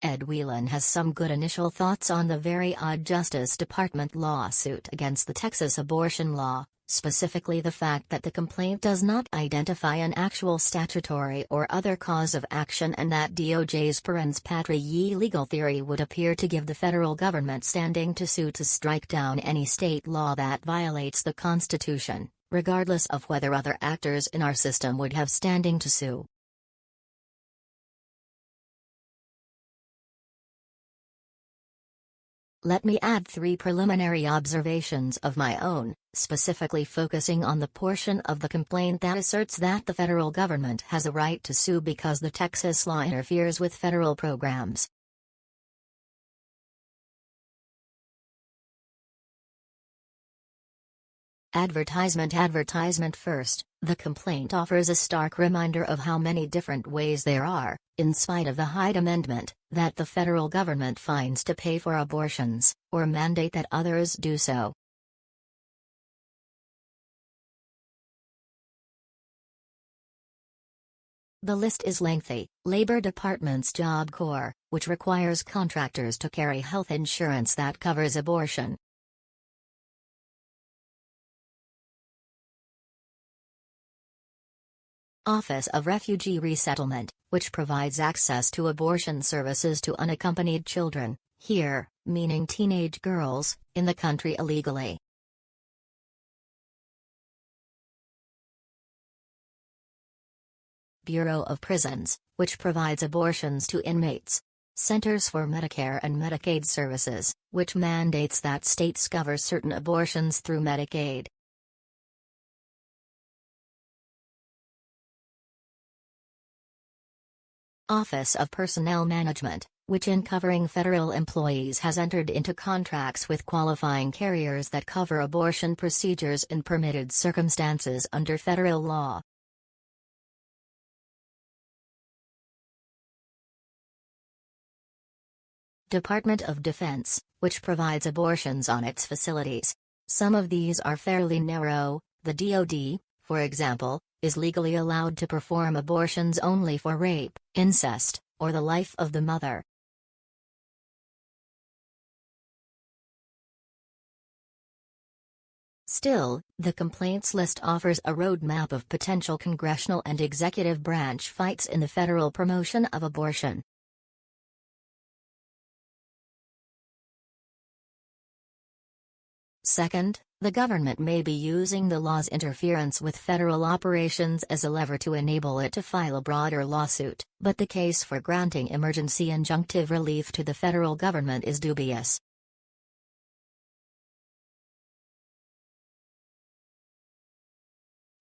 Ed Whelan has some good initial thoughts on the very odd Justice Department lawsuit against the Texas abortion law, specifically the fact that the complaint does not identify an actual statutory or other cause of action and that DOJ's parens patriae legal theory would appear to give the federal government standing to sue to strike down any state law that violates the Constitution, regardless of whether other actors in our system would have standing to sue. Let me add 3 preliminary observations of my own, specifically focusing on the portion of the complaint that asserts that the federal government has a right to sue because the Texas law interferes with federal programs. Advertisement First, the complaint offers a stark reminder of how many different ways there are, in spite of the Hyde Amendment, that the federal government finds to pay for abortions, or mandate that others do so. The list is lengthy. Labor Department's Job Corps, which requires contractors to carry health insurance that covers abortion. Office of Refugee Resettlement, which provides access to abortion services to unaccompanied children, here, meaning teenage girls, in the country illegally. Bureau of Prisons, which provides abortions to inmates. Centers for Medicare and Medicaid Services, which mandates that states cover certain abortions through Medicaid. Office of Personnel Management, which in covering federal employees has entered into contracts with qualifying carriers that cover abortion procedures in permitted circumstances under federal law. Department of Defense, which provides abortions on its facilities. Some of these are fairly narrow. The DOD, for example, is legally allowed to perform abortions only for rape, incest, or the life of the mother. Still, the complaints list offers a roadmap of potential congressional and executive branch fights in the federal promotion of abortion. Second, the government may be using the law's interference with federal operations as a lever to enable it to file a broader lawsuit, but the case for granting emergency injunctive relief to the federal government is dubious.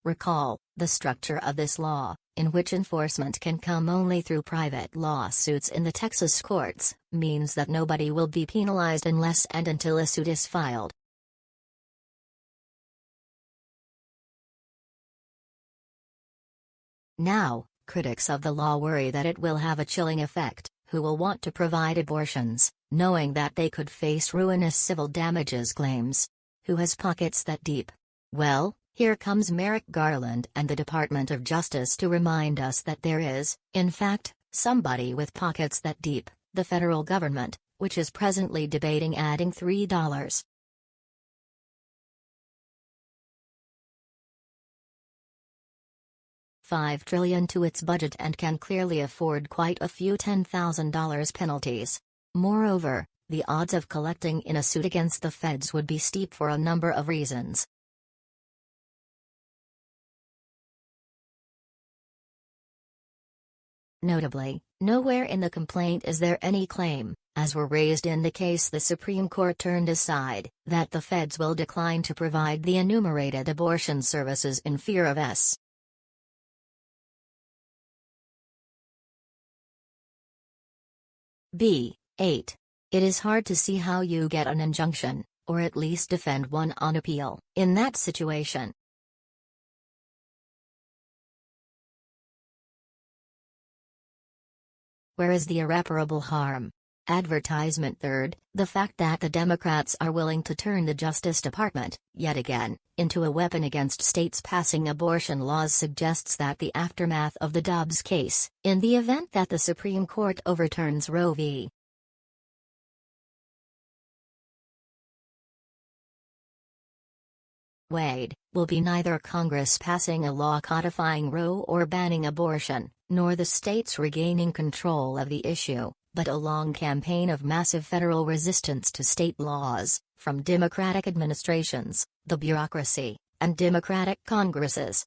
Recall, the structure of this law, in which enforcement can come only through private lawsuits in the Texas courts, means that nobody will be penalized unless and until a suit is filed. Now, critics of the law worry that it will have a chilling effect, who will want to provide abortions, knowing that they could face ruinous civil damages claims. Who has pockets that deep? Well, here comes Merrick Garland and the Department of Justice to remind us that there is, in fact, somebody with pockets that deep, the federal government, which is presently debating adding $3.5 trillion to its budget and can clearly afford quite a few $10,000 penalties. Moreover, the odds of collecting in a suit against the feds would be steep for a number of reasons. Notably, nowhere in the complaint is there any claim, as were raised in the case the Supreme Court turned aside, that the feds will decline to provide the enumerated abortion services in fear of S. B. 8. It is hard to see how you get an injunction, or at least defend one on appeal, in that situation. Where is the irreparable harm? Advertisement. Third, the fact that the Democrats are willing to turn the Justice Department, yet again, into a weapon against states passing abortion laws suggests that the aftermath of the Dobbs case, in the event that the Supreme Court overturns Roe v. Wade, will be neither Congress passing a law codifying Roe or banning abortion, nor the states regaining control of the issue, but a long campaign of massive federal resistance to state laws, from Democratic administrations, the bureaucracy, and Democratic Congresses,